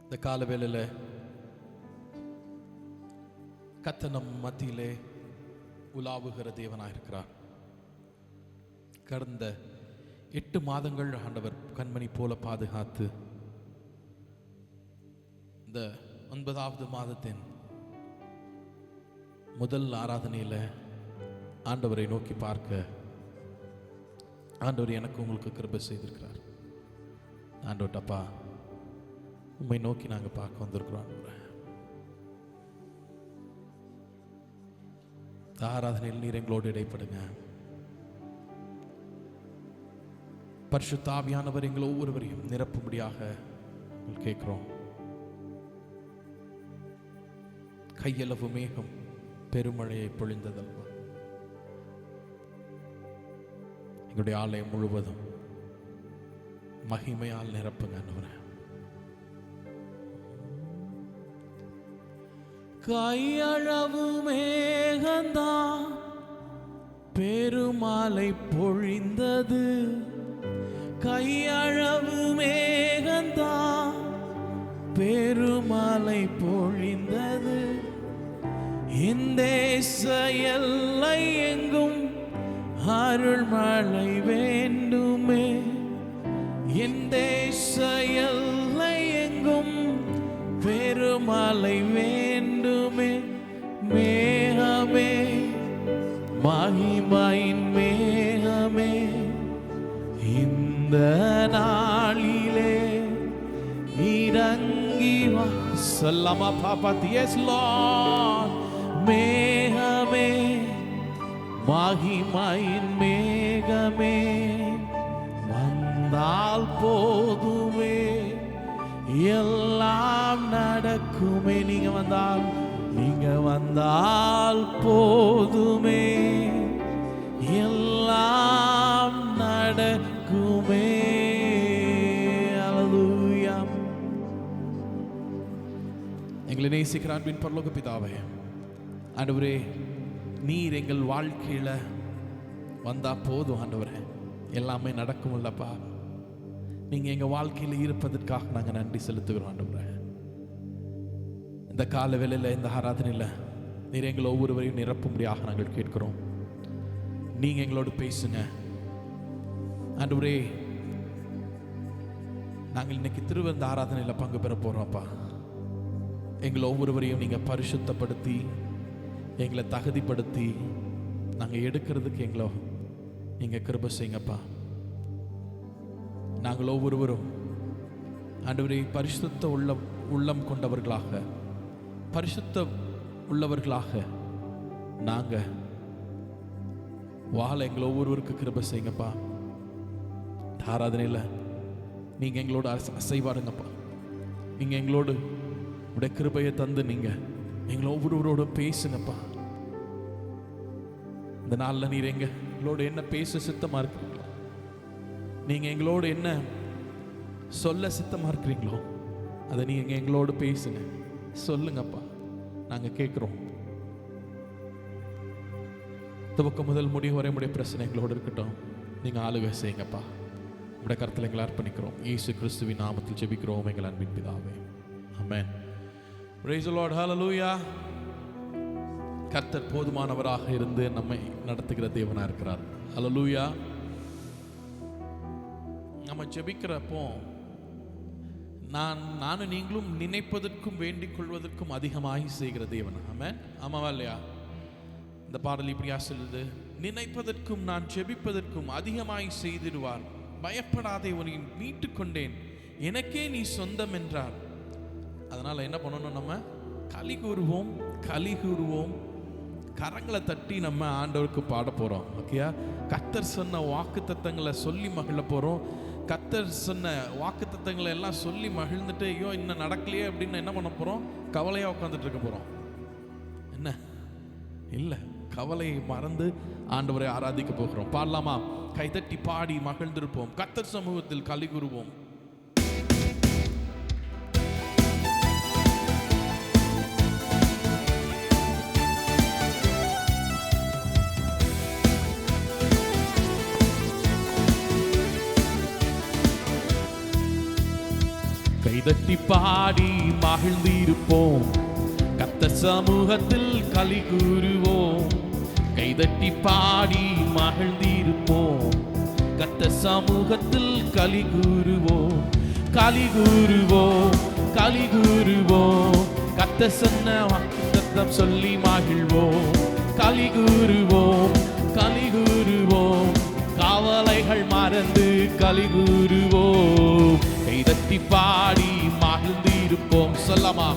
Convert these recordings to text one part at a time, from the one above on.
இந்த கால வேளையில கர்த்தர் நம் மத்தியிலே உலாவுகிற தேவனாயிருக்கிறார். கடந்த 8 மாதங்கள் ஆண்டவர் கண்மணி போல பாதுகாத்து இந்த 9வது மாதத்தின் முதல் ஆராதனையில் ஆண்டவரை நோக்கி பார்க்க ஆண்டவர் எனக்கு உங்களுக்கு கிருபை செய்திருக்கிறார். ஆண்டவர்டப்பா, உண்மை நோக்கி நாங்கள் பார்க்க வந்திருக்கிறோம். ஆராதனையில் நீர் எங்களோடு இடைப்படுங்க. பரிசுத்த ஆவியானவர் எங்கள் ஒவ்வொருவரையும் நிரப்பும்படியாக கேட்கிறோம். கையளவு மேகம் பெருமழையை பொழிந்ததல்வா, எங்களுடைய ஆலயம் முழுவதும் மகிமையால் நிரப்புங்க. கையளவு மேகந்தான் பெருமழை பொழிந்தது, கையளவு மேகந்தான் பெருமழை பொழிந்தது. இந்த எல்லை எங்கும் அருள்மழை வேண்டுமே, இந்த எல்லை எங்கும் பெருமழை வேண்டுமே. மேகமே, மகிமையின் மேகமே, இந்த நாளிலே இறங்கி வா. சல்லமா பாப்பா, எஸ் லார்ட். மேகமே, மகிமையின் மேகமே, வந்தால் போதுமே, எல்லாம் நடக்குமே. நீங்க வந்தால் போதுமே, எல்லாம் நடக்குமே. அல்லேலூயா. எங்களை நேசிக்கிற அன்பின் பரலோக பிதாவே, ஆண்டவரே, நீர் எங்கள் வாழ்க்கையில வந்தா போதும். ஆண்டவரே, எல்லாமே நடக்கும்லப்பா. நீங்க எங்க வாழ்க்கையில் இருப்பதற்காக நாங்க நன்றி செலுத்துகிறோம். ஆண்டவரே, இந்த கால வேளையில இந்த ஆராதனையில நீர் எங்களை ஒவ்வொருவரையும் நிரப்பும்படியாக நாங்கள் கேட்கிறோம். நீங்க எங்களோடு பேசுங்க ஆண்டவரே. நாங்கள் இன்னைக்கு திருவிருந்த ஆராதனையில பங்கு பெற போறோம்ப்பா. எங்களை ஒவ்வொருவரையும் நீங்க பரிசுத்தப்படுத்தி எங்களை தகுதிப்படுத்தி நாங்கள் எடுக்கிறதுக்கு எங்களை நீங்க கிருபை செய்யுங்கப்பா. நாங்கள் ஒவ்வொருவரும் ஆண்டவரே பரிசுத்த உள்ளம் கொண்டவர்களாக, பரிசுத்த உள்ளவர்களாக நாங்கள் வாழ எங்களை ஒவ்வொருவருக்கு கிருபை செய்யுங்கப்பா. ஆராதனையில் நீங்கள் எங்களோட அசைவாருங்கப்பா. நீங்கள் எங்களோடு உடைய கிருபையை தந்து நீங்கள் எங்களை ஒவ்வொருவரோட பேசுங்கப்பா. இந்த நாளில் நீர் எங்களோட என்ன பேச சித்தமாக இருக்கிறீங்களோ, நீங்கள் எங்களோடு என்ன சொல்ல சித்தமாக இருக்கிறீங்களோ அதை நீங்கள் எங்களோடு பேசுங்க, சொல்லுங்கப்பா. நாங்கள் கேட்குறோம். துவக்கம் முதல் முடிவு வரை உடைய பிரச்சனை எங்களோடு இருக்கட்டும். நீங்கள் ஆளுகை செய்யுங்கப்பா. உடைய கருத்தில் எங்களை அர்ப்பணிக்கிறோம். இயேசு கிறிஸ்துவின் நாமத்தில் ஜெபிக்கிறோம் எங்கள் அன்பின் பிதாவே, ஆமென். பிரைஸ் தி லார்ட், ஹல்லேலூயா. கர்த்தர் போதுமானவராக இருந்து நம்மை நடத்துகிற தேவனாக இருக்கிறார். ஹல்லேலூயா. நம்ம ஜெபிக்கிறப்போ நானும் நீங்களும் நினைப்பதற்கும் வேண்டிக் கொள்வதற்கும் அதிகமாகி செய்கிற தேவன். ஆமென். ஆமாவா இல்லையா? இந்த பாடல் இப்படியா சொல்லுது, நினைப்பதற்கும் நான் ஜெபிப்பதற்கும் அதிகமாய் செய்திடுவார், பயப்படாதே, உன்னை மீட்டு கொண்டேன், எனக்கே நீ சொந்தம் என்றார். அதனால என்ன பண்ணணும்? நம்ம களி கூறுவோம், கரங்களை தட்டி நம்ம ஆண்டவருக்கு பாட போறோம். ஓகேயா? கர்த்தர் சொன்ன வாக்கு தத்தங்களை சொல்லி மகிழ போறோம். கர்த்தர் சொன்ன வாக்கு தத்தங்களை எல்லாம் சொல்லி மகிழ்ந்துட்டு, ஐயோ இன்னும் நடக்கலையே அப்படின்னு என்ன பண்ண போறோம்? கவலையா உட்காந்துட்டு இருக்க போறோம். என்ன இல்லை, கவலையை மறந்து ஆண்டவரை ஆராதிக்க போகிறோம். பாடலாமா? கைதட்டி பாடி மகிழ்ந்திருப்போம். கர்த்தர் சமூகத்தில் களி கூறுவோம். கைதட்டி பாடி மகிழ்ந்திருப்போம், கர்த்தர் சமூகத்தில் களி கூறுவோம். கைதட்டி பாடி மகிழ்ந்திருப்போம், கர்த்தர் சமூகத்தில் களி கூறுவோம். களி கூறுவோம், களி கூறுவோம், கர்த்தர் சொன்ன வாக்குத்தத்தம் சொல்லி மகிழ்வோம். களி கூறுவோம், களி கூறுவோம், கவலைகள் மறந்து களி கூறுவோம். கைதட்டி பாடி மகிழ்ந்திருப்போம். சொல்லமா?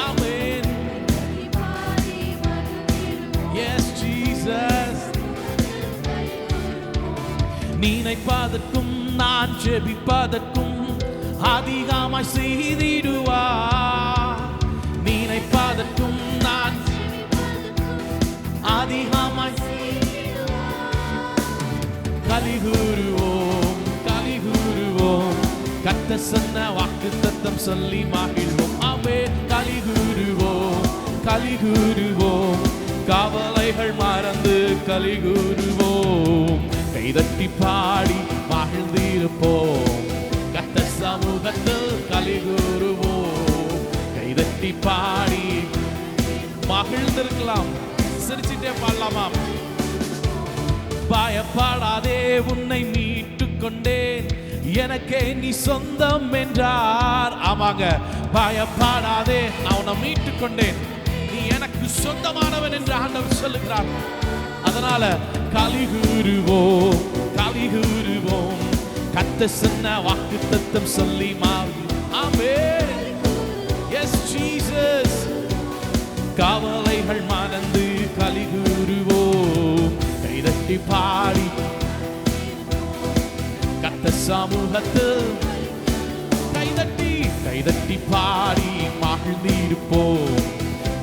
ஆமென். Yes Jesus. நினைப்பதற்கும் நான் ஜெபிப்பதற்கும் அதிகமாய் செய்திடுவார். நினைப்பதற்கும் நான் அதிகமாய் களி கூறுவோம், களி கூறுவோம், கர்த்தர் சொன்ன வாக்குத்தத்தம் சொல்லி மகிழ்வோம். ஆமென். களி கூறுவோம், களி கூறுவோம், கவலைகள் மறந்து களி கூறுவோம். கைதட்டி பாடி மகிழ்ந்திருப்போம், கர்த்தர் சமூகத்தில் களி கூறுவோம். கைதட்டி பாடி மகிழ்ந்திருக்கலாம். சிரிச்சிட்டே பாடலாமா? பயப்படாதே, உன்னை மீட்டுக் கொண்டேன், எனக்கே நீ சொந்தம் என்றார். ஆமாங்க, பயப்படாதே, நான் உன்னை மீட்டுக் கொண்டேன், நீ எனக்கு சொந்தமானவன் என்று ஆண்டவர் சொல்லுகிறார். அதனால களி கூறுவோம், களி கூறுவோம், கர்த்தர் சொன்ன வாக்குத்தத்தம் சொல்லி மாறி. ஆமென். Yes Jesus. கவலைகள் மறந்து களி கூறுவோம். கைதட்டி பாடி கர்த்தர் சமூகத்தில் கைதட்டி கைதட்டி பாடி மகிழ்ந்திருப்போம்,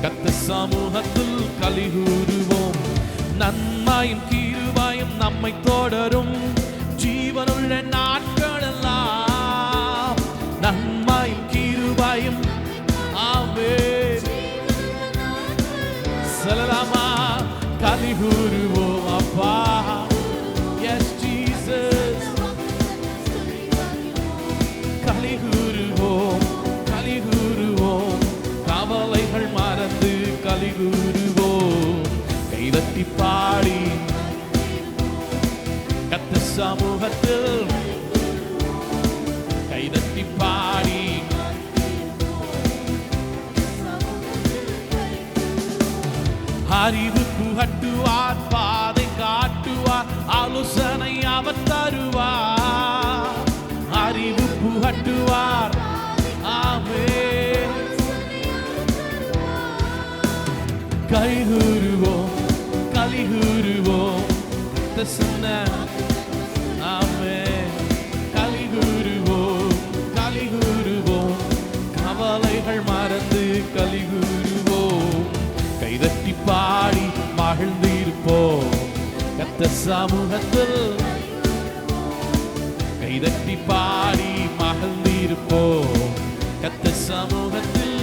கர்த்தர் சமூகத்தில் களி கூறுவோம். நன்மையும் கிருபையும் நம்மை தொடரும் ஜீவனுள்ள நாட்களெல்லாம். நன்மையும் கிருபையும். ஆமென். சொல்லலாமா? களி கூறுவோம் அப்பா. S Jesus. களி கூறுவோம், களி கூறுவோம், கவலைகள் மறந்து களி கூறுவோம். கைதட்டி பாடி கர்த்தர் சமூகத்தில் கைதட்டி பாடி அறிவு புகட்டுவார், பாதை காட்டுவார், ஆலோசனை அவர் தருவார். அறிவு புகட்டுவார். ஆமென். களி கூறுவோம், களி கூறுவோம், கர்த்தர் சொன்ன. ஆமென். களி கூறுவோம், களி கூறுவோம், கவலைகள் மறந்து களி கூறுவோம். கைதட்டி பாடி மகிழ்ந்திருப்போம், கர்த்தர் சமூகத்தில் கைதட்டி பாடி மகிழ்ந்திருப்போம், கர்த்தர் சமூகத்தில்.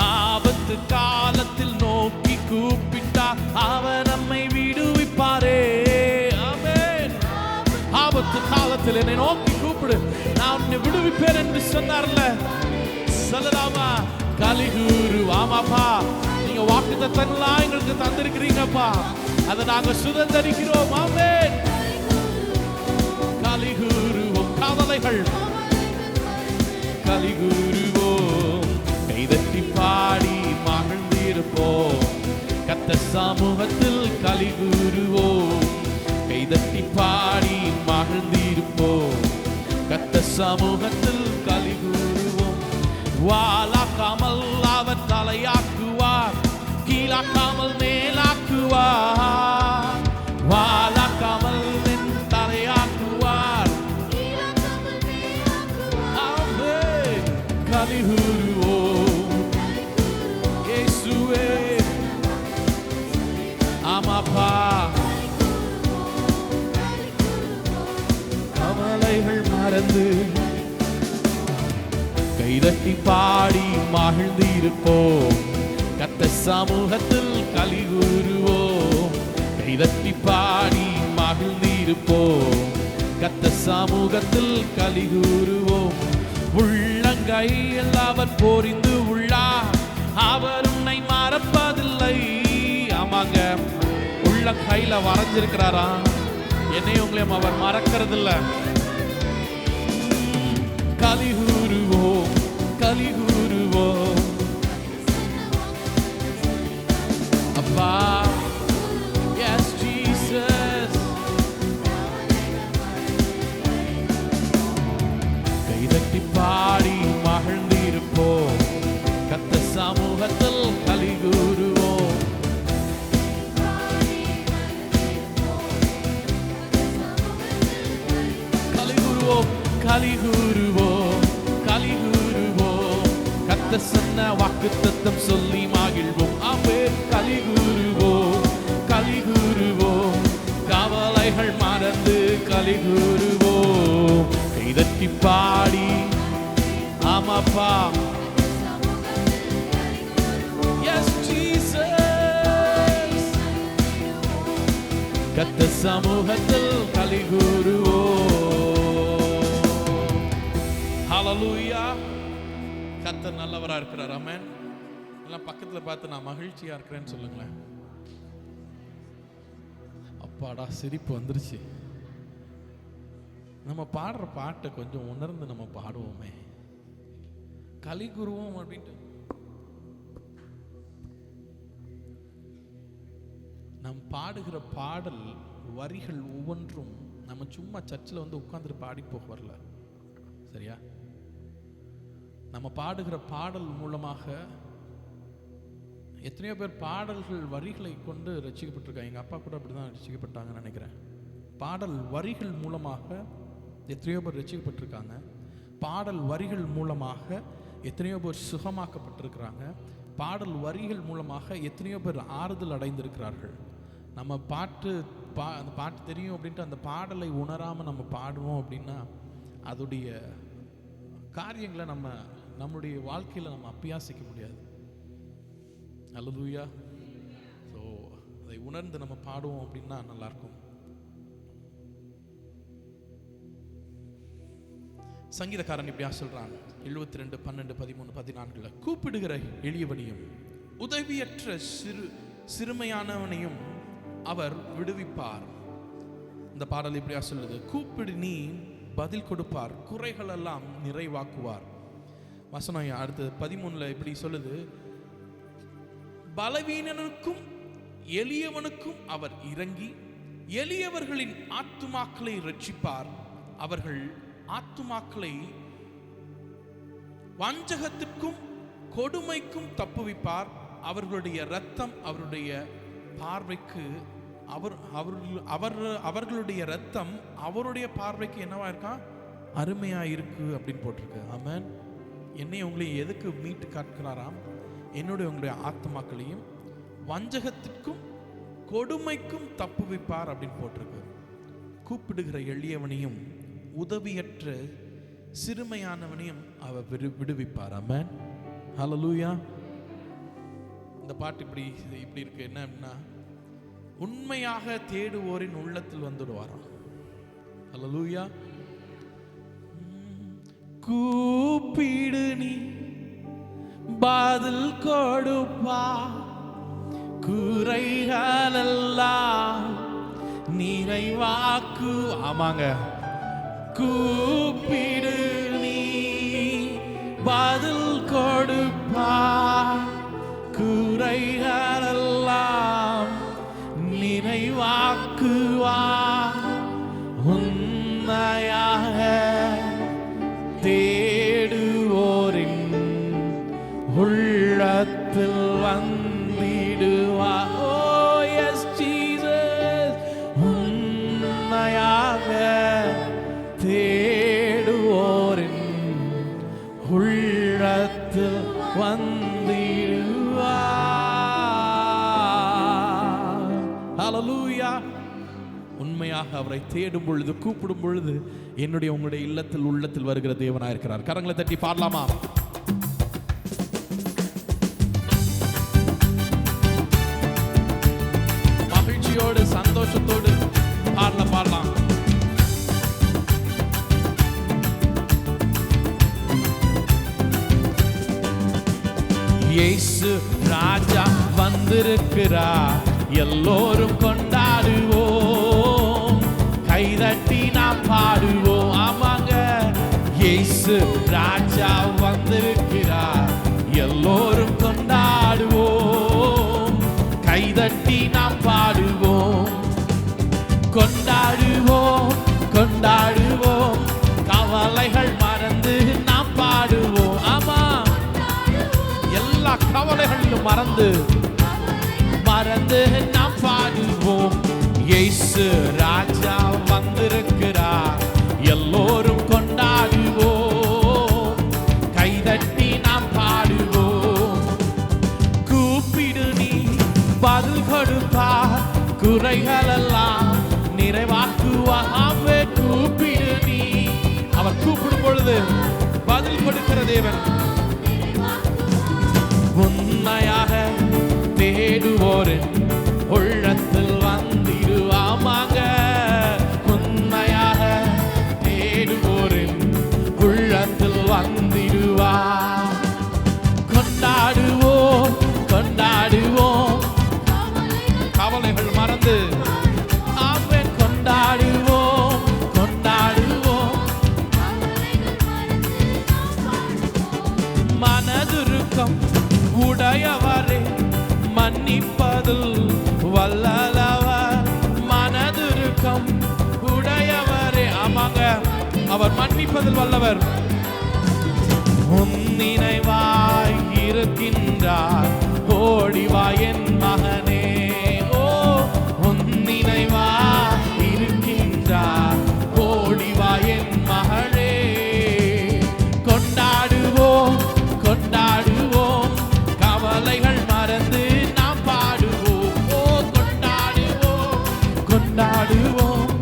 ஆபத்து காலத்தில் நோக்கி கூப்பிட்டார், அவர் நம்மை விடுவிப்பாரே. ஆமென். ஆபத்து காலத்தில் என்னை நோக்கி கூப்பிடு, நான் உன்னை விடுவிப்பேன் என்று சொன்னார்ல. சொல்லலாமா? களி கூறுவாமாப்பா. நீங்க வாக்குத்தத்தம்லாம் எங்களுக்கு தந்திருக்கிறீங்கப்பா, அதை நாங்க சுதந்தரிக்கிறோம். ஆமென். களி கூறுவோம், கவலைகள் களி கூறுவோம். கைதட்டி பாடி மகிழ்ந்திருப்போம், கர்த்தர் சமூகத்தில் களி கூறுவோம். கைதட்டி பாடி மகிழ்ந்திருப்போம், கர்த்தர் சமூகத்தில் களி கூறுவோம். வாலாக்காமல் அவர் தலையாக்குவார், கீழாக்காமல் மேலாக்குவார். வாலாக்காமல் என் தலையாக்குவார். ஆமென். களி கூறுவோம் இயேசுவே. ஆமாப்பா. கவலைகள் மறந்து கைதட்டி பாடி மகிழ்ந்திருப்போம், கர்த்தர் சமூகத்தில் களி கூறுவோம். கைதட்டி பாடி மகிழ்ந்திருப்போம், கத்த சமூகத்தில் கலிகூறுவோம். உள்ளங்கையில் அவர் போரிந்து உள்ளார், அவர் உன்னை மறப்பதில்லை. ஆமாங்க, உள்ளங்கையில வரைஞ்சிருக்கிறாரா, என்னை உங்களையும் அவர் மறக்கிறதில்ல. கலிகூறுவோம், கலிகூறுவோம் அப்பா. Yes Jesus. கைதட்டி பாடி மகிழ்ந்திருப்போம், கத்த சமூகத்தில் கலிகூறுவோம். கலிகூறுவோம், கலிகூறுவோம், கலிகூறுவோம். கத்த சொன்ன வாக்குத்தத்தம் சொல்லி மகிழ்வோம். ஆமே, கலிகூறுவோம், கலிகூறுவோம். கவலைகள் மறந்து கலிகூறுவோம். கைதட்டி பாடி ஆமாப்பா. Yes Jesus. கத்த சமூகத்தில் கலிகூறுவோம். ஹல்லேலூயா. கர்த்தர் நல்லவரா இருக்கிறார். ஆமென். எல்லாம் பக்கத்துல பார்த்து நான் மகிழ்ச்சியா இருக்கிறேன்னு சொல்லுங்களேன். அப்பாடா, சிரிப்பு வந்துருச்சு. நம்ம பாடுற பாட்டை கொஞ்சம் உணர்ந்து நம்ம பாடுவோமே. கலிகூறுவோம் அப்படின்ட்டு நம் பாடுகிற பாடல் வரிகள் ஒவ்வொன்றும் நம்ம சும்மா சர்ச்சில் வந்து உட்கார்ந்துட்டு பாடி போக வரல, சரியா? நம்ம பாடுகிற பாடல் மூலமாக எத்தனையோ பேர் பாடல்கள் வரிகளை கொண்டு ரசிக்கப்பட்டிருக்காங்க. எங்கள் அப்பா கூட அப்படி தான் ரசிக்கப்பட்டாங்கன்னு நினைக்கிறேன். பாடல் வரிகள் மூலமாக எத்தனையோ பேர் ரசிக்கப்பட்டிருக்காங்க. பாடல் வரிகள் மூலமாக எத்தனையோ பேர் சுகமாக்கப்பட்டிருக்கிறாங்க. பாடல் வரிகள் மூலமாக எத்தனையோ பேர் ஆறுதல் அடைந்திருக்கிறார்கள். நம்ம அந்த பாட்டு தெரியும் அப்படின்ட்டு அந்த பாடலை உணராமல் நம்ம பாடுவோம் அப்படின்னா அதோடைய காரியங்களை நம்முடைய வாழ்க்கையில் நம்ம அபியாசிக்க முடியாது. அல்லேலூயா. ஸோ அதை உணர்ந்து நம்ம பாடுவோம் அப்படின்னா நல்லாயிருக்கும். சங்கீதக்காரன் இப்படியா சொல்றான், 72, 12, 13, 14 கூப்பிடுகிற எளியவனையும் உதவியற்ற சிறுமையானவனையும் அவர் விடுவிப்பார். இந்த பாடல் இப்படியா சொல்லுது, கூப்பிடு நீ பதில் கொடுப்பார், குறைகள் எல்லாம் நிறைவாக்குவார். வசனம் அடுத்து 13 இப்படி சொல்லுது, பலவீனனுக்கும் எளியவனுக்கும் அவர் இறங்கி எளியவர்களின் ஆத்துமாக்களை ரட்சிப்பார். அவர்கள் ஆத்துமாக்களை வஞ்சகத்திற்கும் கொடுமைக்கும் தப்புவிப்பார். அவர்களுடைய இரத்தம் அவருடைய பார்வைக்கு அவர்களுடைய இரத்தம் அவருடைய பார்வைக்கு என்னவா இருக்கா, அருமையா இருக்கு அப்படின்னு போட்டிருக்கு. ஆமென். என்னை உங்களையும் எதுக்கு மீட்டு காட்டுகிறாராம்? என்னுடைய உங்களுடைய ஆத்மாக்களையும் வஞ்சகத்திற்கும் கொடுமைக்கும் தப்புவிப்பார் அப்படின்னு போட்டிருக்கு. கூப்பிடுகிற எளியவனையும் உதவியற்ற சிறுமையானவனையும் அவர் விடுவிப்பார். ஆமென். ஹல்லேலூயா. இந்த பாட்டு இப்படி இருக்கு. என்ன அப்படின்னா, உண்மையாக தேடுவோரின் உள்ளத்தில் வந்துடுவாராம். ஹல்லேலூயா. கூப்பிடு நீ பதில் கொடுப்பா, குறைகளெல்லாம் நிறைவாக்கு. ஆமாங்க, கூப்பிடு நீ பதில் கொடுப்பா, குறைகளெல்லாம் நிறைவாக்குவா. உண்மையாக தேடுவோரின் உள்ளத்தில் வந்திடுவா. ஓ எஸ் ஜீசஸ். உண்மையாக தேடுவோரின் உள்ளத்தில் வந்திடுவா. ஹல்லேலூயா. உண்மையாக அவரை தேடும் பொழுது, கூப்பிடும் பொழுது என்னுடைய உங்களுடைய இல்லத்தில் உள்ளத்தில் வருகிற தேவனாக இருக்கிறார். கரங்களை தட்டி பாடலாமா? மகிழ்ச்சியோடு சந்தோஷத்தோடு பாடலாம். இயேசு ராஜா வந்திருக்கிறார், எல்லோரும் கொண்டாடுவோம், கைதட்டி நாம் பாடுவோம். ஆமாங்க, இயேசு ராஜா வந்திருக்கிறார், எல்லோரும் கொண்டாடுவோம், கைதட்டி நாம் பாடுவோம். கொண்டாடுவோம் கொண்டாடுவோம், கவலைகள் மறந்து நாம் பாடுவோம். ஆமா, எல்லா கவலைகளிலும் மறந்து நாம் பாடுவோம். இயேசு ராஜா வந்திருக்கிறார், எல்லோரும் கொண்டாடுவோம், கைதட்டி நாம் பாடுவோம். கூப்பிடு நீ பதில் கொடுப்பார், குறைகளெல்லாம் நிறைவாக்குவாவே. கூப்பிடு நீ, அவர் கூப்பிடும் பொழுது பதில் கொடுக்கிற தேவன். உண்மையாக தேடுவோரின் உள்ளத்தில் வந்திடுவாமாங்க, உண்மையாக தேடுவோரின் உள்ளத்தில் வந்திடுவா. கொண்டாடுவோம் கொண்டாடுவோம், கவலைகள் மறந்து ஆமென். கொண்டாடுவோம் கொண்டாடுவோம், மனதுருக்கம் உடையவரே மன்னிப்பதில் வல்லவர். மனதுருக்கம் உடையவரே, ஆமாங்க, அவர் மன்னிப்பதில் வல்லவர். உன் நினைவாய் இருக்கின்றார், ஓடிவா என் மகனே. ஓ, உன் நினைவாய் இருக்கின்றார், ஓடிவா என் மகளே. கொண்டாடுவோம் கொண்டாடுவோம், கவலைகள் மறந்து நாம் பாடுவோம். ஓ, கொண்டாடுவோம் கொண்டாடுவோம்,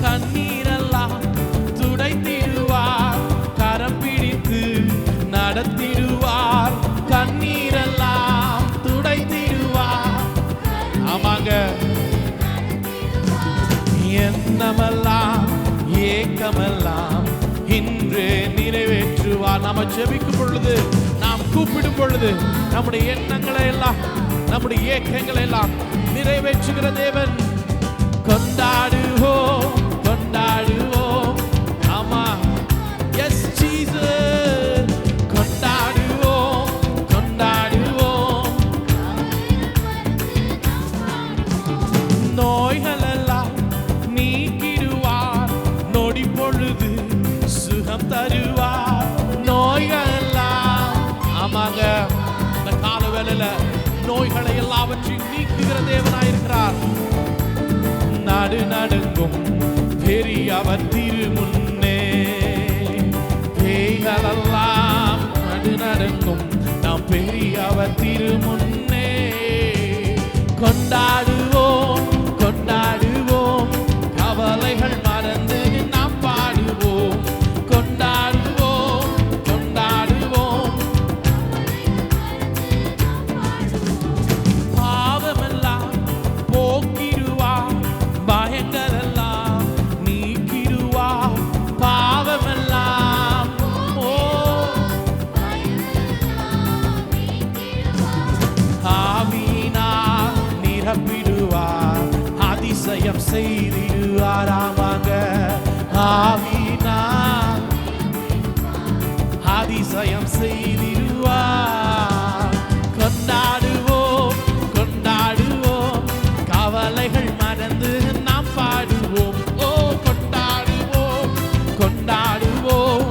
கண்ணீரெல்லாம் துடைத்திடுவார், கரம் பிடித்து நடத்திடுவார். கண்ணீரெல்லாம் துடைத்திடுவார், ஆமாங்க. எண்ணமெல்லாம் ஏக்கமெல்லாம் இன்று நிறைவேற்றுவார். நாம ஜெபிக்கும் பொழுது, நாம் கூப்பிடும் பொழுது, நம்முடைய எண்ணங்களை எல்லாம், நம்முடைய ஏக்கங்களை எல்லாம் நிறைவேற்றுகிற தேவன். கொண்டாடுவோம் கொண்டாடுவோம், ஆமா, எஸ் ஜீசஸ். கொண்டாடுவோம் கொண்டாடுவோம், நோய்கள் எல்லாம் நீக்கிடுவார், நொடி பொழுது சுகம் தருவார். நோய்கள் எல்லாம், ஆமாங்க, இந்த கால வேளையில நோய்களை எல்லாவற்றையும் நீக்குகிற தேவனாயிருக்கிறார். நடு நடுங்கும் பெரியவர் திருமுன்னே, பேய்களெல்லாம் நடு நடுங்கும் நாம் பெரியவர் திருமுன்னே. கொண்டாடுவோம் கொண்டாடுவோம், கவலைகள் மறந்து நாம் பாடுவோம். கொண்டாடுவோம் கொண்டாடுவோம், பாவமெல்லாம் போக்கிடுவார், பயங்கரெல்லாம் நீக்கிடுவார். பாவமெல்லாம் ஓ ஆவியினால் நிரப்பிடுவார், அதிசயம் செய்திடுவார். ஆமாங்க, ஆவியினால் அதிசயம் செய்திடுவார். கொண்டாடுவோம் கொண்டாடுவோம், கவலைகள் மறந்து நாம் பாடுவோம். ஓ, கொண்டாடுவோம் கொண்டாடுவோம்,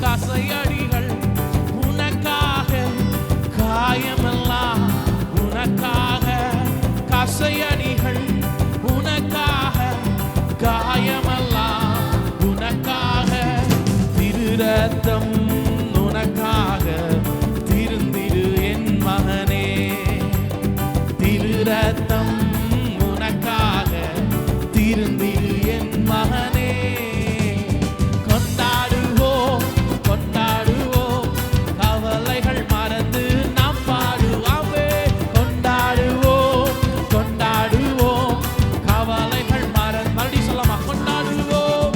கசையடிகள் உனக்காக, காயமெல்லாம் உனக்காக. கசையடிகள் உனக்காக, காயமெல்லாம் உனக்காக. திருரத்தம் உனக்காக, திருந்திடு என் மகனே. திருரத்தம் உனக்காக, திருந்திடு என் மகனே. கொண்டாடுவோம் கொண்டாடுவோம், கவலைகள் மறந்து நாம் பாடுவாவே. கொண்டாடுவோம் கொண்டாடுவோம், கவலைகள் மறந்து, மறுபடி சொல்லமா, கொண்டாடுவோம்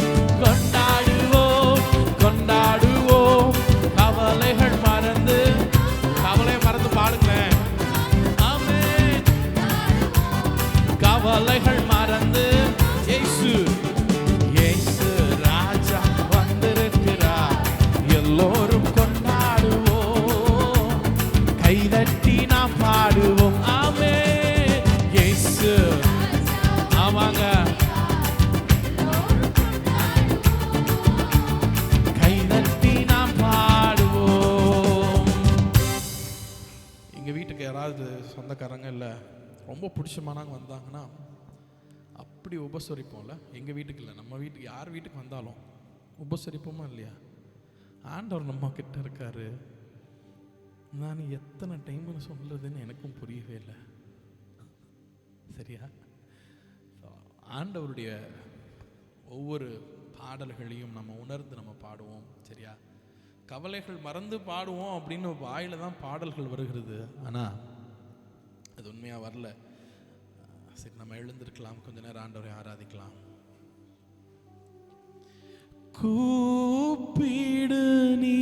சொந்தக்காரங்க இல்லை ரொம்ப பிடிச்சமானவங்க வந்தாங்கன்னா அப்படி உபசரிப்போம்ல. எங்கள் வீட்டுக்கு இல்லை, நம்ம வீட்டுக்கு யார் வீட்டுக்கு வந்தாலும் உபசரிப்போமா இல்லையா? ஆண்டவர் நம்ம கிட்ட இருக்காரு. நான் எத்தனை டைம்னு சொல்றதுன்னு எனக்கும் புரியவே இல்லை. சரியா? ஆண்டவருடைய ஒவ்வொரு பாடல்களையும் நம்ம உணர்ந்து நம்ம பாடுவோம். சரியா? கவலைகள் மறந்து பாடுவோம் அப்படின்னு வாயில தான் பாடல்கள் வருகிறது, ஆனால் அது உண்மையாக வரல. சரி, நம்ம எழுந்திருக்கலாம், கொஞ்ச நேரம் ஆண்டவரை ஆராதிக்கலாம். கூப்பிடு நீ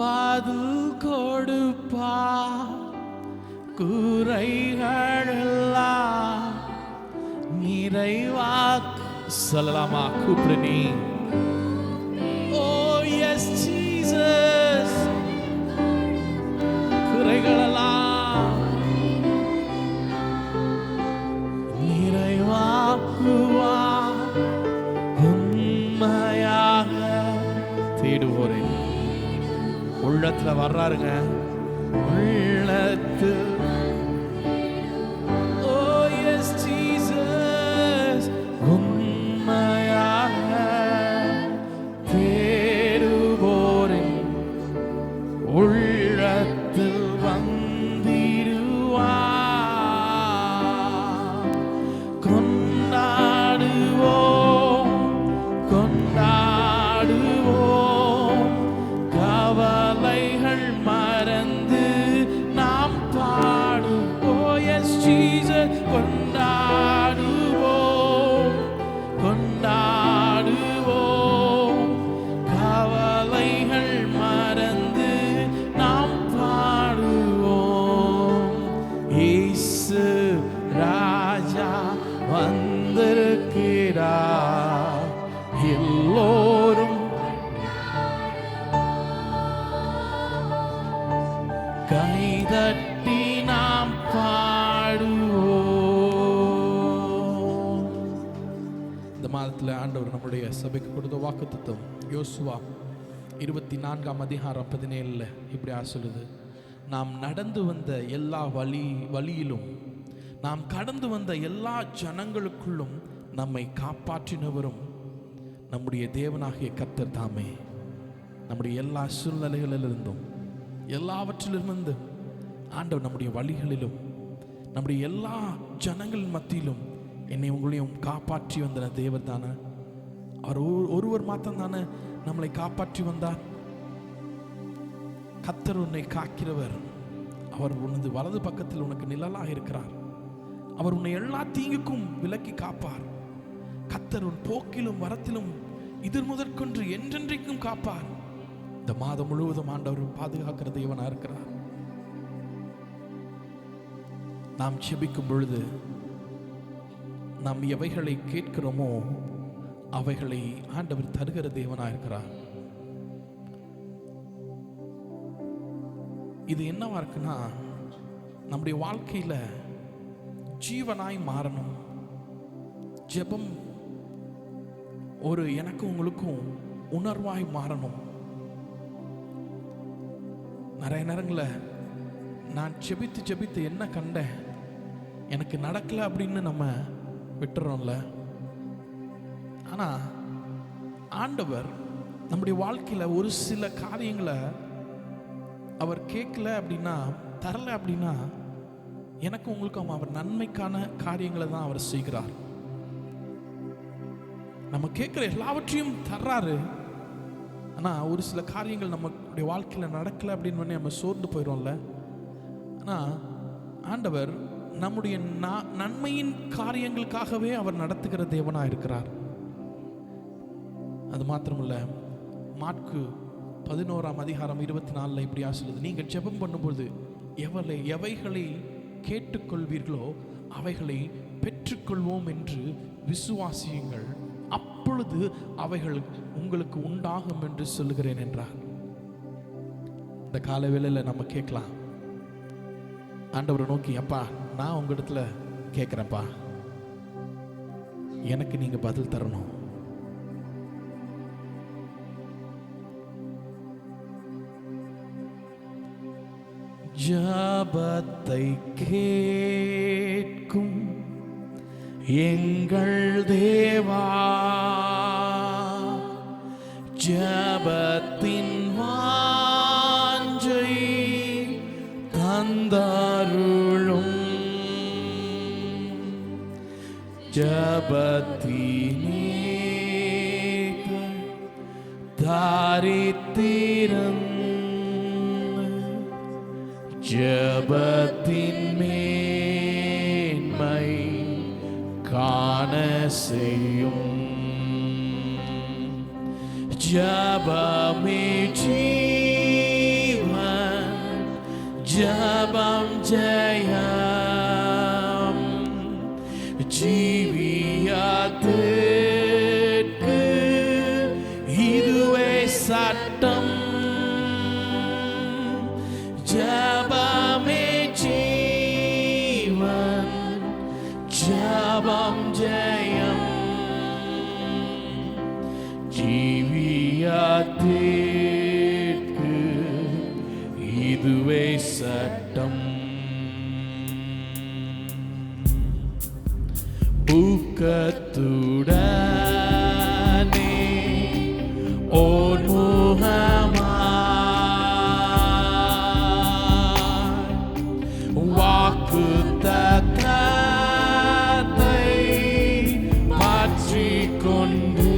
பதில் கொடுப்பா, குறைகளெல்லாம் நிறைவாக்கு. சொல்லலாமா? கூப்பிடு நீ. ஓ எஸ் ஜீசஸ். குறைகளெல்லாம் நிறைவாக்குவா. உண்மையாக தேடுவோரே உள்ளத்துல வர்றாருங்க. உள்ளத்து ஓ எஸ் ஜீசஸ். உண்மையாக தேடுவோரே உள்ளத்தில் வந்திடுவா. கொண்டாடுவோம் கொண்டாடுவோம், கவலைகள் மறந்து நாம் பாடுவோம். S Jesus. கொண்டாடுவோம் கொண்டாடுவோம், கவலைகள் மறந்து நாம் பாடுவோம். இயேசு ராஜா வந்திருக்கிறார், எல்லோரும் கைதட்டி நாம் பாடுவோம். இந்த மாதத்தில் ஆண்டவர் நம்முடைய சபைக்கு கொடுத்த வாக்குத்தத்தம் யோசுவா 24:17 இப்படி சொல்லுது. நாம் நடந்து வந்த எல்லா வழியிலும், நாம் கடந்து வந்த எல்லா ஜனங்களுக்குள்ளும் நம்மை காப்பாற்றினவரும் நம்முடைய தேவனாகிய கர்த்தர் தாமே. நம்முடைய எல்லா சூழ்நிலைகளிலிருந்தும் எல்லாவற்றிலிருந்து ஆண்டவர் நம்முடைய வழிகளிலும் நம்முடைய எல்லா ஜனங்களின் மத்தியிலும் என்னை உங்களையும் காப்பாற்றி வந்த தேவர் தானே. அவர் ஒருவர் மாத்திரம் தானே நம்மளை காப்பாற்றி வந்தார். கர்த்தர் உன்னை காக்கிறவர். அவர் உனது வலது பக்கத்தில் உனக்கு நிழலாக இருக்கிறார். அவர் உன்னை எல்லா தீங்குக்கும் விலக்கி காப்பார். கர்த்தர் உன் போக்கிலும் வரத்திலும் இது முதற்கொன்று என்றென்றைக்கும் காப்பார். இந்த மாதம் முழுவதும் ஆண்டவர் பாதுகாக்கிற தேவனா இருக்கிறார். நாம் செபிக்கும் பொழுது நாம் எவைகளை கேட்கிறோமோ அவைகளை ஆண்டவர் தருகிற தேவனா இருக்கிறார். இது என்னவா இருக்குன்னா, நம்முடைய வாழ்க்கையில ஜீவனாய் மாறணும். ஜெபம் ஒரு எனக்கும் உங்களுக்கும் உணர்வாய் மாறணும். நிறைய நேரங்களில் நான் ஜெபித்து என்ன கண்டேன், எனக்கு நடக்கல அப்படின்னு நம்ம விட்டுறோம்ல. ஆனால் ஆண்டவர் நம்முடைய வாழ்க்கையில் ஒரு சில காரியங்களை அவர் கேட்கல அப்படின்னா, தரல அப்படின்னா, எனக்கு உங்களுக்கும் அவர் நன்மைக்கான காரியங்களை தான் அவர் செய்கிறார். நம்ம கேட்குற எல்லாவற்றையும் தர்றாரு. ஆனால் ஒரு சில காரியங்கள் நம்மளுடைய வாழ்க்கையில் நடக்கலை அப்படின்னு நம்ம சோர்ந்து போயிடும்ல. ஆனால் ஆண்டவர் நம்முடைய நன்மையின் காரியங்களுக்காகவே அவர் நடத்துகிற தேவனாக இருக்கிறார். அது மாத்திரமில்ல, மாற்கு 11:24 இப்படியா சொல்லுது. நீங்கள் ஜெபம் பண்ணும்போது எவைகளை கேட்டுக்கொள்வீர்களோ அவைகளை பெற்றுக்கொள்வோம் என்று விசுவாசியுங்கள், அப்பொழுது அவைகள் உங்களுக்கு உண்டாகும் என்று சொல்லுகிறேன் என்றார். இந்த கால வேளையில் நம்ம கேட்கலாம், ஆண்டவரை நோக்கி, அப்பா நான் உங்க இடத்துல கேட்குறேன்ப்பா, எனக்கு நீங்க பதில் தரணும். ஜபத்தை கேட்கும் எங்கள் தேவா, ஜபத்தின் வாஞ்சை தந்தருளும், ஜபத்தினே தாரித்திரம், ஜபத்தின் மேன்மை காண செய்யும், ஜபமே ஜீவன், ஜபம் ஜெயம், ஜீவியத்திற்கு இதுவே சட்டம், ஜபமே ஜீவன், ஜபம் ஜெயம், ஜீவியத்திற்கு இதுவே சட்டம். ஊக்கத்துடனே ஓர் முகமாய் வாக்குத்தத்தத்தை மாற்றிக் கொண்டு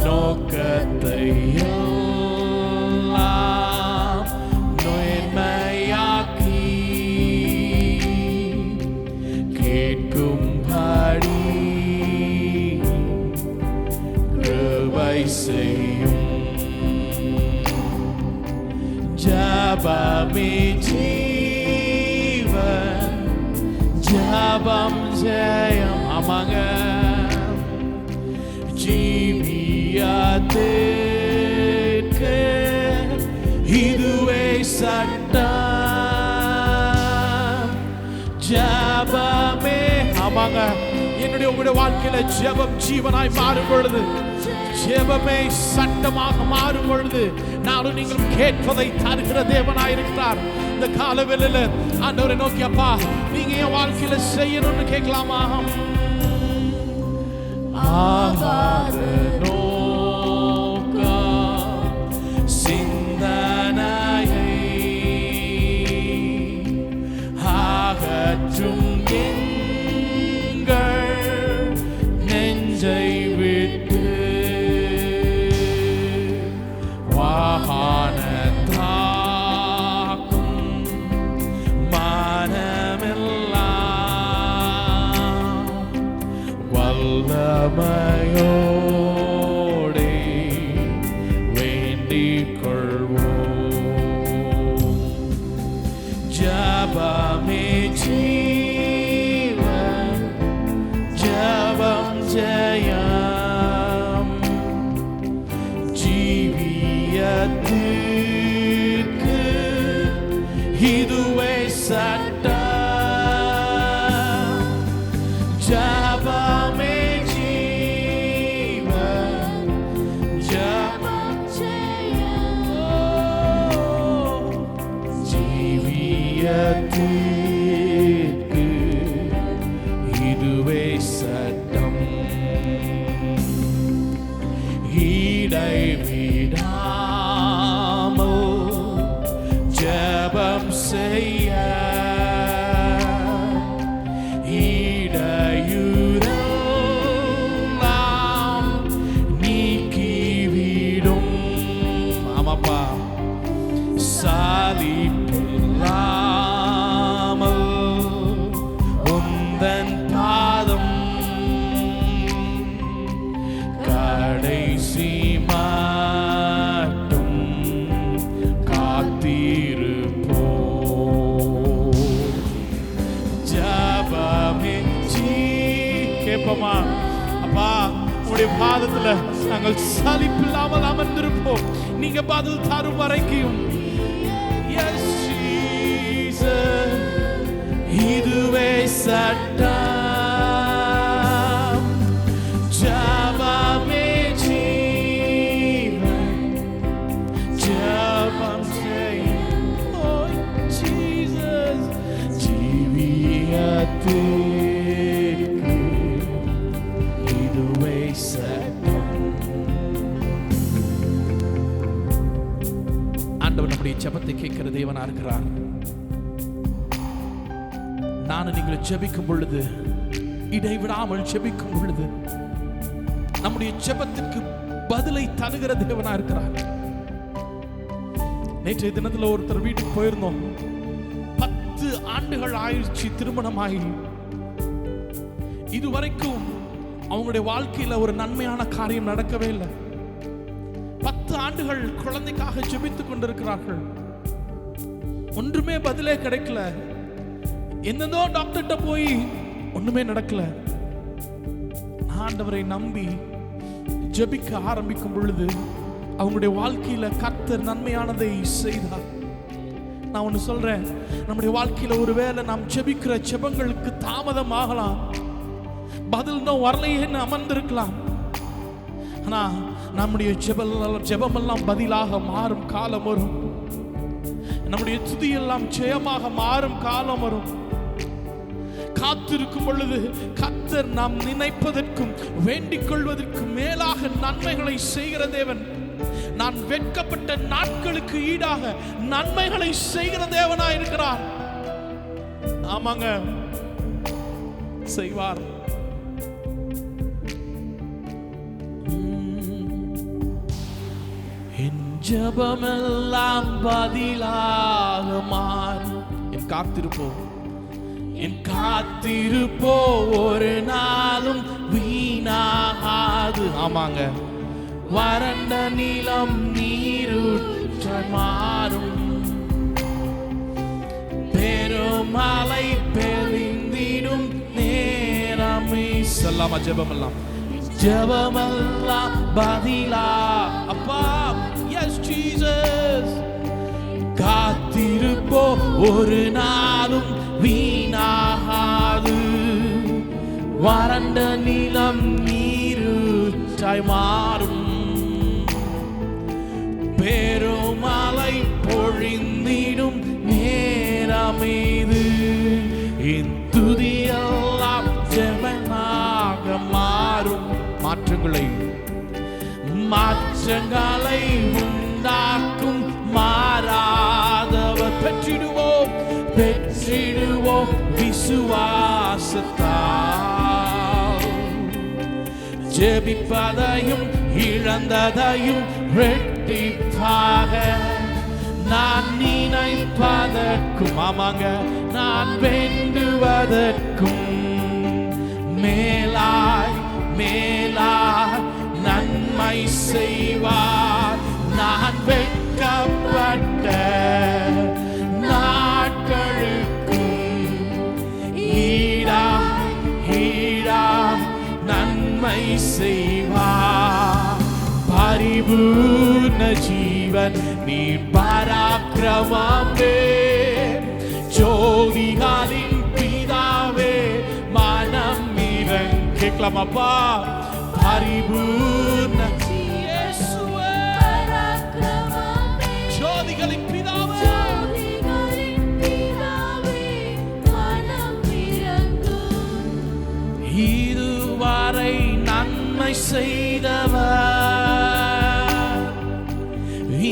நோக்கத்தை எல்லாம் நேர்மையாக்கி கேட்கும்படி கிருபை செய்யும், ஜபமே ஜீவன், ஜபம் ஜெயம். ஆமாங்க, ஜீவியத்திற்கு இதுவே சட்டம், ஜபமே. ஆமாங்க, என்னுடைய உங்களுடைய வாழ்க்கையில ஜெபம் ஜீவனாய் மாறும் பொழுது, ஜெபமே சட்டமாக மாறும் பொழுது, நானும் நீங்களும் கேட்பதை தருகிற தேவனாய் இருக்கிறார். இந்த காலவெளியில ஆண்டவரை நோக்கி, அப்பா நீங்க என் வாழ்க்கையில செய்யணும்னு கேட்கலாமா? ஆகாத நோக்கம் சிந்தனையை அகற்றும் எங்கள் நெஞ்சை விட்டு வாகன தாக்கும் மனமெல்லாம் வல்லமையோடே வேண்டிக் கொள்வோம், ஜபமே ஜீவன், ஜபம் ஜெயம், ஜீவியத்திற்கு இதுவே சட்டம், ஜபமே ஜீவன், ஜபம் ஜெயம், ஜீவியத்திற்கு இதுவே சட்டம், இடைவிடாமல் ஜெபம் செய்ய இடையூறெல்லாம் நீக்கிவிடும். ஆமாப்பா, சாலிப்பில்லாமல் உந்தன் பாதம் கடைசி மட்டும் காத்திருப்போம், ஜபமே கேட்போமா? அப்பா உங்களுடைய பாதத்துல நாங்கள் சலிப்பில்லாமல் அமர்ந்திருப்போம், நீங்க பதில் தரும் வரைக்கும். Yes, Jesus, இதுவே சட்டம், ஜபமே ஜீவன், ஜபம் நம்முடைய ஜெபத்தை கேட்கிற தேவனா இருக்கிறார். நானும் நீங்கள் ஜெபிக்கும் பொழுது, இடைவிடாமல் ஜெபிக்கும் பொழுது நம்முடைய ஜெபத்திற்கு பதிலை தருகிற தேவனா இருக்கிறார். நேற்றைய தினத்தில் ஒருத்தர் வீட்டுக்கு போயிருந்தோம். 10 ஆண்டுகள் ஆயிடுச்சு திருமணமாகி. இதுவரைக்கும் அவங்களுடைய வாழ்க்கையில ஒரு நன்மையான காரியம் நடக்கவே இல்லை. 10 ஆண்டுகள் குழந்தைக்காக ஜெபித்துக் கொண்டிருக்கிறார்கள். ஒன்றுமே பதிலே கிடைக்கல. என்னதோ டாக்டர்கிட்ட போய் ஒண்ணுமே நடக்கல. ஆண்டவரை நம்பி ஜெபிக்க ஆரம்பிக்கும் பொழுது அவங்களுடைய வாழ்க்கையில கர்த்தர் நன்மையானதை செய்தார். நான் ஒன்று சொல்றேன், நம்முடைய வாழ்க்கையில ஒருவேளை நாம் ஜெபிக்கிற ஜெபங்களுக்கு தாமதம் ஆகலாம், பதில் இன்னும் வரலையேன்னு அமர்ந்திருக்கலாம். ஆனா நம்முடைய ஜெபமெல்லாம் பதிலாக மாறும் காலம் வரும். நம்முடைய துதியெல்லாம் ஜெயமாக மாறும் காலம் வரும். காத்திருக்கும் பொழுது கர்த்தர் நாம் நினைப்பதற்கும் வேண்டிக் கொள்வதற்கும் மேலாக நன்மைகளை செய்கிற தேவன். நான் வெட்கப்பட்ட நாட்களுக்கு ஈடாக நன்மைகளை செய்கிற தேவனா இருக்கிறார். ஆமாங்க, செய்வார். என் ஜெபமெல்லாம் பதிலாக மாறும். என் காத்திருப்போ ஒரு நாளும் வீணாகாது. ஆமாங்க, வறண்ட நிலம் நீரூற்றாய் மாறும். பெருமழை பெய்திடும் நேரமே. சொல்லாமா ஜெபமெல்லாம் பதிலா. அப்பா, எஸ் ஜீசஸ். காத்திருப்போ ஒரு நாளும் வீணாகாது. வறண்ட நிலம் நீரூற்றாய் மாறும். பெருமழை பொழிந்திடும் நேரமேது. என் துதியெல்லாம் ஜெபமாக மாறும். மாற்றங்களை உண்டாக்கும் மாறாதவர். பெற்றிடுவோம் விசுவாசத்தால். ஜெபிப்பதையும் இழந்ததையும் ரெட்டிப்பாக நான் நினைப்பதற்கும், ஆமாங்க, நான் வேண்டுவதற்கும் மேலாய் நன்மை செய்வார். நான் வெட்கப்பட்ட நாட்களுக்கும் ஈடா நன்மை செய்வார். பரிபூர்ண ஜீவன் நீ பராக்கிரமமே. ஜோதிகளின் பிதாவே மனம் கேட்கலாமாப்பா. பரிபூர்ண இயேசுவே, ஜோதிகளின் பிதாவே, இதுவரை நன்மை செய்தவர்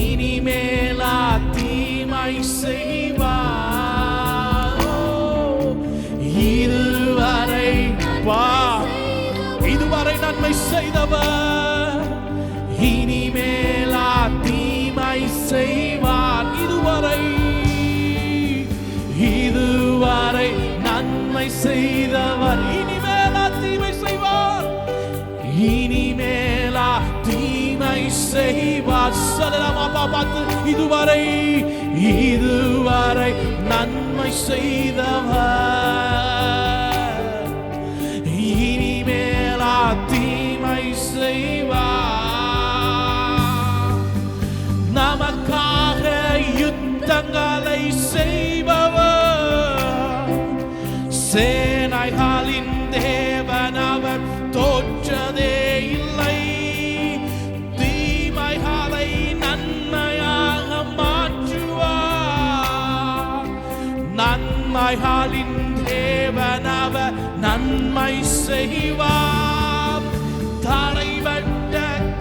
இனிமேலா தீமை செய்வார். இதுவரை நன்மை செய்தவர் இனிமேலா தீமை செய்வார். இதுவரை நன்மை செய்தவர் இனிமேலா தீமை செய்வார். இனிமேலா தீமை செய்வார். சலராமா பார்த்து, இதுவரை நன்மை செய்தவர் இனிமேலா தீமை செய்வார். நமக்காக யுத்தங்களை செய்பவர், சேனைகளின் தேவன் அவர் தோற்றதே இல்லை. தீமைகளை நன்மையாக மாற்றுவார். நன்மைகளின் தேவன் அவர் நன்மை செய்வார். தடைபட்ட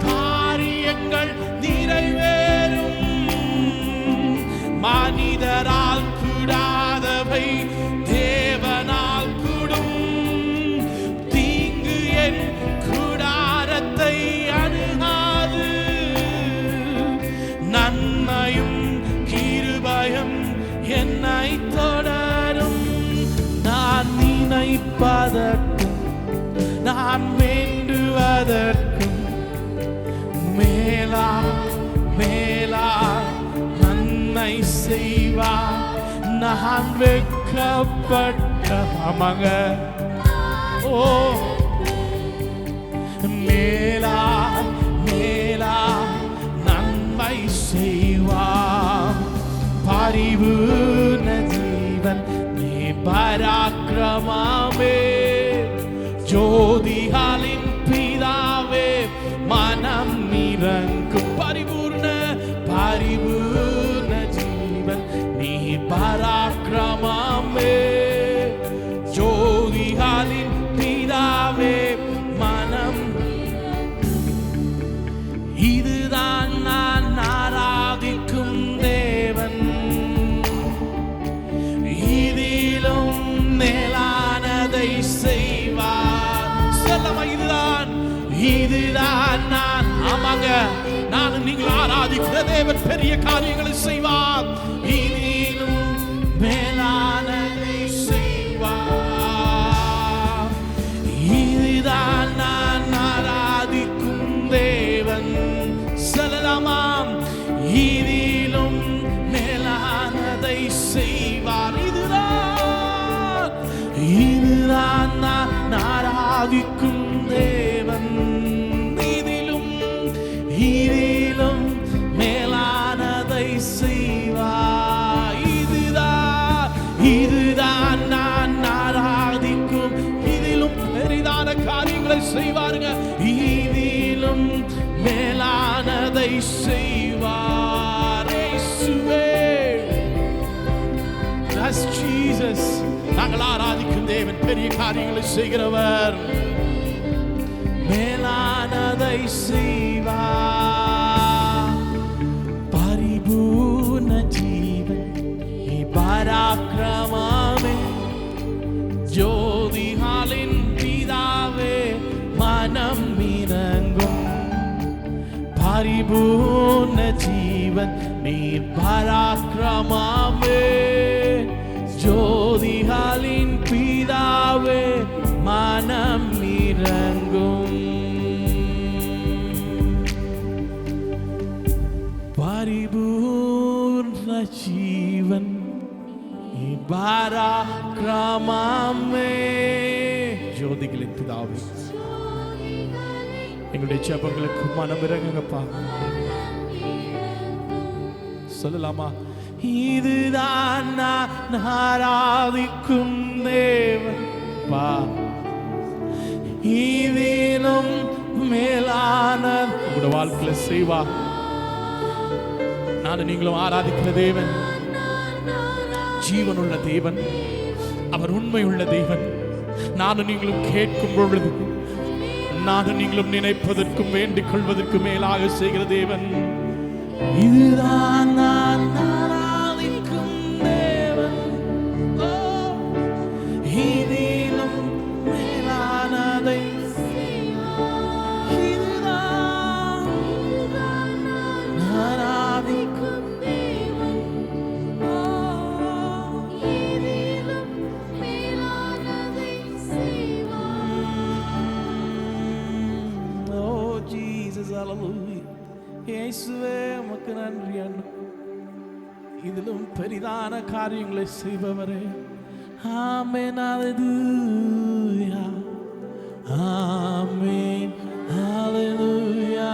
காரியங்கள் நிறைவேறும். நான் வெட்கப்பட்ட ஆமாங்க ஓ மேலா மேலா நன்மை செய்வார் பரிபூர்ண ஜீவன் நீ பராக்கிரமமே ஜோதிகளின் பிதாவே மனம் இறங்கும் பரிபூர்ண ஜீவன் நீ பராக்கிரமமே ஜோதிகளின் பிதாவே மனம் இதுதான் நான் ஆராதிக்கும் தேவன் இதிலும் மேலானதை செய்வார் சொல்லமா இதுதான் நான் ஆமாங்க நான் நீங்கள் ஆராதிக்கிற தேவன் பெரிய காரியங்களை செய்வார் இதிலும் மேலானதை செய்வார் இதுதான் நான் ஆராதிக்கும் தேவன் சொல்லலாமாம் இதிலும் மேலானதை செய்வார் இதுதான் நான் ஆராதிக்கும் தேவன் இதிலும் மேலானதை செய்வார் இதுதான் நான் ஆராதிக்கும் இதிலும் பெரிதான காரியங்களை செய்வாருங்க இதிலும் மேலானதை செய்வார் இயேசுவே That's Jesus நாங்கள் ஆராதிக்கும் தேவன் பெரிய காரியங்களை செய்கிறவர் மேலானதை செய்வார் பரிபூர்ண ஜீவன் பராக்கிரமமே ஜோதிகளின் பிதாவே மனம் இறங்கும் பரிபூர்ண ஜீவன் நீர் பராக்கிரமமே ஜோதிகளின் பிதாவே மனம் இறங்கும் பரிபூர்ண ஜீவன் பராக்கிரமமே ஜோதிகளின் பிதாவே எங்களுடைய ஜெபங்களுக்கு மனம் இறங்குங்கப்பா சொல்லலாமா இதுதான் நான் ஆராதிக்கும் தேவன் பா இதிலும் மேலான உங்களுடைய வாழ்க்கையில செய்வா நான் நீங்களும் ஆராதிக்கிற தேவன் ஜீவனுள்ள தேவன் அவர் உண்மையுள்ள தேவன் நானும் நீங்களும் கேட்கும் பொழுது நானும் நீங்களும் நினைப்பதற்கும் வேண்டிக் கொள்வதற்கும் மேலாக செய்கிற தேவன் இதுதான் நான் ஆராதிக்கும் தேவன் இதிலும் மேலானதை இதுதான் ஆராதிக்கும் தேவன் இதிலும் மேலானதை செய்வார் Oh Jesus hallelujah இயேசுவே உமக்கு நன்றி அண்ணா இதிலும் பெரிதான காரியங்களை செய்பவரே ஆமென் ஹalleluya ஆமென் ஹalleluya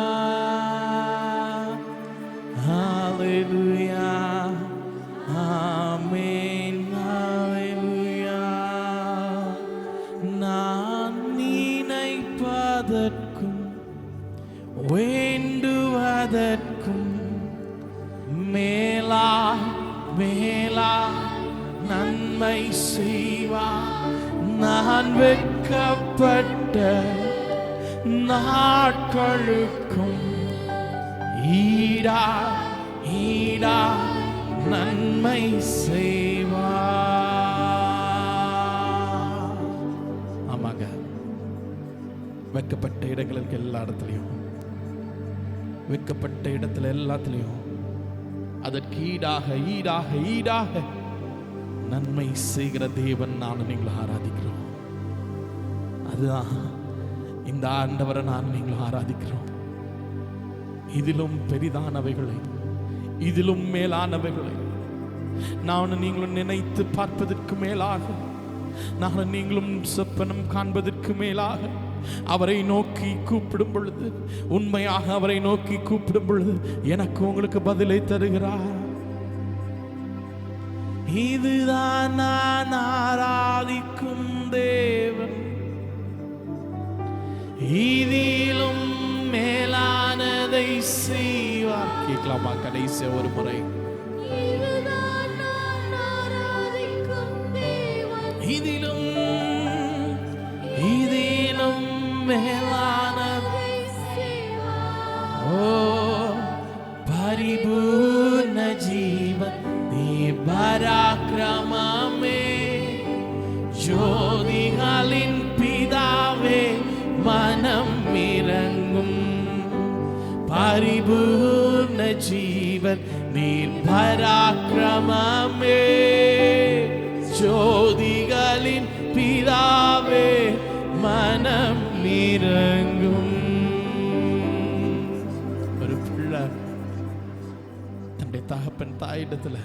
ஹalleluya ஆமென் ஹalleluya நான் நினைப்பதற்கும் வேண்டுவதற்கும் மேலா மேலா நன்மை செய்வார் நான் வெட்கப்பட்ட நாட்களுக்கும் ஈடா ஈடா நன்மை செய்வார் ஆமாங்க வெட்கப்பட்ட இடங்களுக்கு எல்லா இடத்துலையும் வைக்கப்பட்ட இடத்துல எல்லாத்திலையும் அதற்கு ஈடாக ஈடாக ஈடாக நன்மை செய்கிற தேவன் நானும் நீங்களும் ஆராதிக்கிறோம் அதுதான் இந்த ஆண்டவரை நான் நீங்களும் ஆராதிக்கிறோம் இதிலும் பெரிதானவைகளை இதிலும் மேலானவைகளை நானும் நீங்களும் நினைத்து பார்ப்பதற்கு மேலாக, நானும் நீங்களும் சொப்பனம் காண்பதற்கு மேலாக அவரை நோக்கி கூப்பிடும் பொழுது, உண்மையாக அவரை நோக்கி கூப்பிடும் பொழுது எனக்கு உங்களுக்கு பதிலை தருகிறார். இதுதான் நான் ஆராதிக்கும் தேவன், இதிலும் மேலானதை செய்வார். கேட்கலாமா கடைசி ஒரு முறை? இதிலும் இதிலும் மேலானதை செய்வார். ஓ பரிபூர்ண ஜீவன் நீ பராக்கிரமமே, ஜோதிகளின் பிதாவே மனம் இறங்கும். பரிபூர்ண ஜீவன் நீர் பராக்கிரமமே, ஜோதிகளின் பிதாவே மனம் இறங்கும். ஒரு பிள்ளை தன்னுடைய தகப்பன் தாயிடத்துல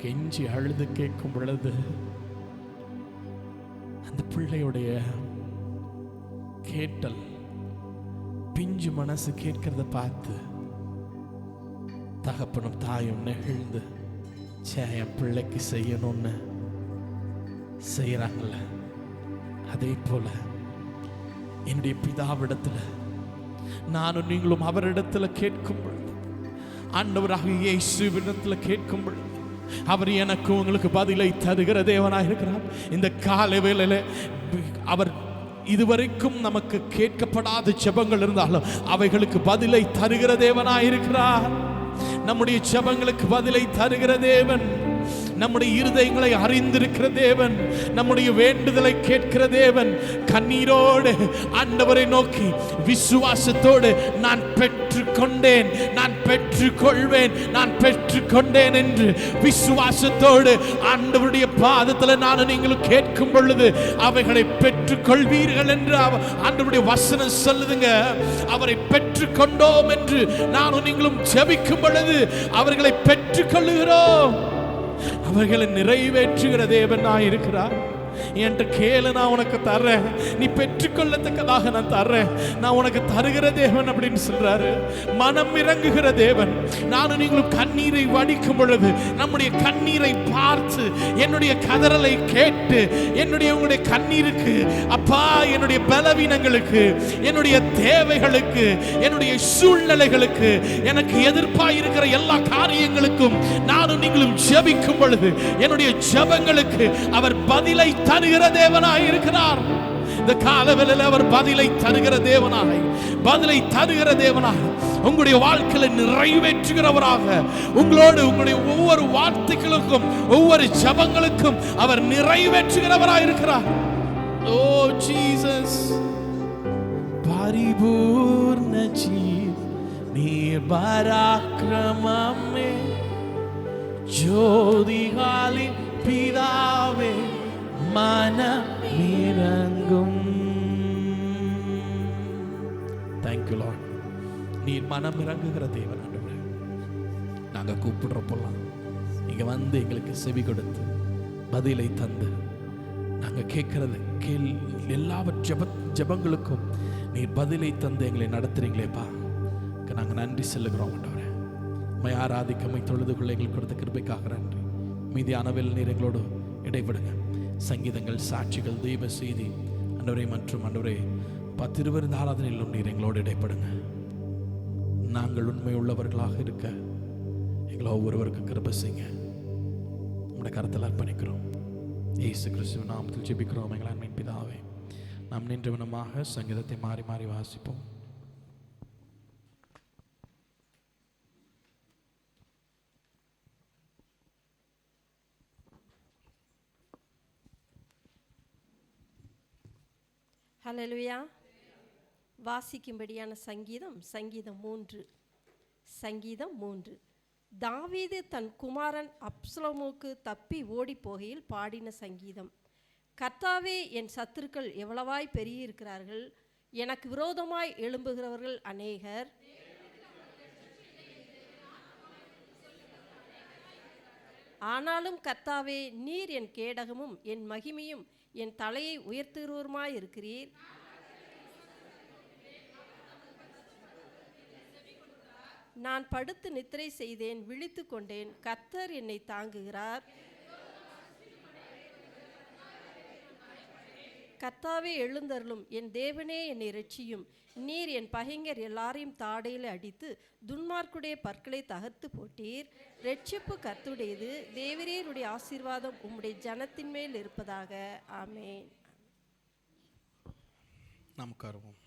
கெஞ்சி அழுது கேட்கும் பொழுது, அந்த பிள்ளையுடைய கேட்டல், பிஞ்சு மனசு கேட்கிறத பார்த்து தகப்பனும் தாயும் நெகிழ்ந்து, என் பிள்ளைக்கு செய்யணும்னு செய்யறாங்கல்ல, அதே போல என்னுடைய பிதாவிடத்துல நானும் நீங்களும் அவரிடத்துல கேட்கும் பொழுது, ஆண்டவராக இயேசுவிடத்துல கேட்கும் பொழுது அவர் எனக்கு உங்களுக்கு பதிலை தருகிற தேவனாக இருக்கிறார். இந்த காலை வேளையில அவர் இதுவரைக்கும் நமக்கு கேட்கப்படாத ஜெபங்கள் இருந்தாலும் அவைகளுக்கு பதிலை தருகிற தேவனாக இருக்கிறார். நம்முடைய ஜெபங்களுக்கு பதிலை தருகிற தேவன், நம்முடைய இருதயங்களை அறிந்திருக்கிற தேவன், நம்முடைய வேண்டுதலை கேட்கிற தேவன். கண்ணீரோடு ஆண்டவரை நோக்கி விசுவாசத்தோடு நான் பெற்றுக்கொண்டேன், நான் பெற்றுக்கொள்வேன், நான் பெற்றுக்கொண்டேன் என்று விசுவாசத்தோடு ஆண்டவருடைய பாதத்தில் நானும் நீங்களும் கேட்கும் பொழுது அவைகளை பெற்றுக்கொள்வீர்கள் என்று ஆண்டவருடைய வசனம் சொல்லுதுங்க. அவரை பெற்றுக்கொண்டோம் என்று நானும் நீங்களும் ஜெபிக்கும் பொழுது அவர்களை பெற்றுக்கொள்ளுகிறோம். அவர்களை நிறைவேற்றுகிற தேவனாய் இருக்கிறார். என்கிட்ட கேளு, நான் உனக்கு தர்றேன், நீ பெற்றுக்கொள்ளத்தக்கதாக நான் தர்றேன், நான் உனக்கு தருகிற தேவன் அப்படின்னு சொல்றாரு. மனம் இறங்குகிற தேவன். நானும் நீங்களும் கண்ணீரை வடிக்கும் பொழுது நம்முடைய கண்ணீரை பார்த்து, என்னுடைய கதறலை கேட்டு, உங்களுடைய கண்ணீருக்கு அப்பா, என்னுடைய பலவீனங்களுக்கு, என்னுடைய தேவைகளுக்கு, என்னுடைய சூழ்நிலைகளுக்கு, எனக்கு எதிர்ப்பாய் இருக்கிற எல்லா காரியங்களுக்கும் நானும் நீங்களும் ஜெபிக்கும் பொழுது என்னுடைய ஜெபங்களுக்கு அவர் பதிலை தருகிற தேவனாய் இருக்கிறார். இந்த காலவேளையில் அவர் பதிலை தருகிற தேவனாய், பதிலை தருகிற தேவனாய், உங்களுடைய வாழ்க்கையில நிறைவேற்றுகிறவராக, உங்களோடு உங்களுடைய ஒவ்வொரு வார்த்தைகளுக்கும் ஒவ்வொரு ஜெபங்களுக்கும் அவர் நிறைவேற்றுகிறவராய் இருக்கிறார். ஓ ஜீசஸ், பரிபூர்ண ஜீவ நீர் பராக்கிரமமே, ஜோதிகளின் பிதாவே மனமிரங்கும். Thank you Lord. நீர் மனம் இறங்குகிற தேவன் ஆண்டவரே. நாங்க கூப்பிடுறப்பெல்லாம் நீங்க வந்து எங்களுக்கு செவி கொடுத்து பதிலை தந்து, நாங்க கேட்கறது எல்லா ஜெபங்களுக்கும் நீர் பதிலை தந்து எங்களை நடத்துறீங்களேப்பா, நாங்க நன்றி செல்லுகிறோம் ஆண்டவரே. உம்மை ஆராதிக்க, உம்மை தொழுது கொள்ள எங்களுக்கு கொடுத்த கிருபைக்காக நன்றி. மீதியானவில் நீர் எங்களோடு இடைபடுங்க. சங்கீதங்கள், சாட்சிகள், தெய்வ செய்தி ஆண்டவரே மற்றும் ஆண்டவரே 10-20 ஆராதனையிலும் நீர் எங்களோடு இடைப்படுங்க. நாங்கள் உண்மை உள்ளவர்களாக இருக்க எங்களை ஒவ்வொருவருக்கு கிருபை செய்யுங்க. உங்களுடைய கருத்தில் அர்ப்பணிக்கிறோம். இயேசு கிறிஸ்துவின் நாமத்தில் ஜெபிக்கிறோம் எங்கள் அன்பின் பிதாவே. நாம் நின்றவனமாக சங்கீதத்தை மாறி மாறி வாசிப்போம். ஹல்லேலூயா. வாசிக்கும்படியான சங்கீதம் சங்கீதம் 3. தாவீது தன் குமாரன் அப்சலோமுக்கு தப்பி ஓடி போகையில் பாடின சங்கீதம். கர்த்தாவே, என் சத்துருக்கள் எவ்வளவாய் பெருகியிருக்கிறார்கள், எனக்கு விரோதமாய் எழும்புகிறவர்கள் அநேகர். ஆனாலும் கர்த்தாவே, நீர் என் கேடகமும் என் மகிமையும் என் தலையை உயர்த்துகிறவருமாயிருக்கிறீர். நான் படுத்து நித்திரை செய்தேன், விழித்து கொண்டேன். கர்த்தர் என்னை தாங்குகிறார். கர்த்தாவே, எழுந்தருளும். என் தேவனே, என்னை இரட்சியும். நீர் என் பகைஞர் எல்லாரையும் தாடையில் அடித்து துன்மார்க்குடைய பற்களை தகர்த்து போட்டீர். இரட்சிப்பு கர்த்தருடையது. தேவரீருடைய ஆசீர்வாதம் உம்முடைய ஜனத்தின் மேல் இருப்பதாக. ஆமென். நாம் உட்காருவோம்.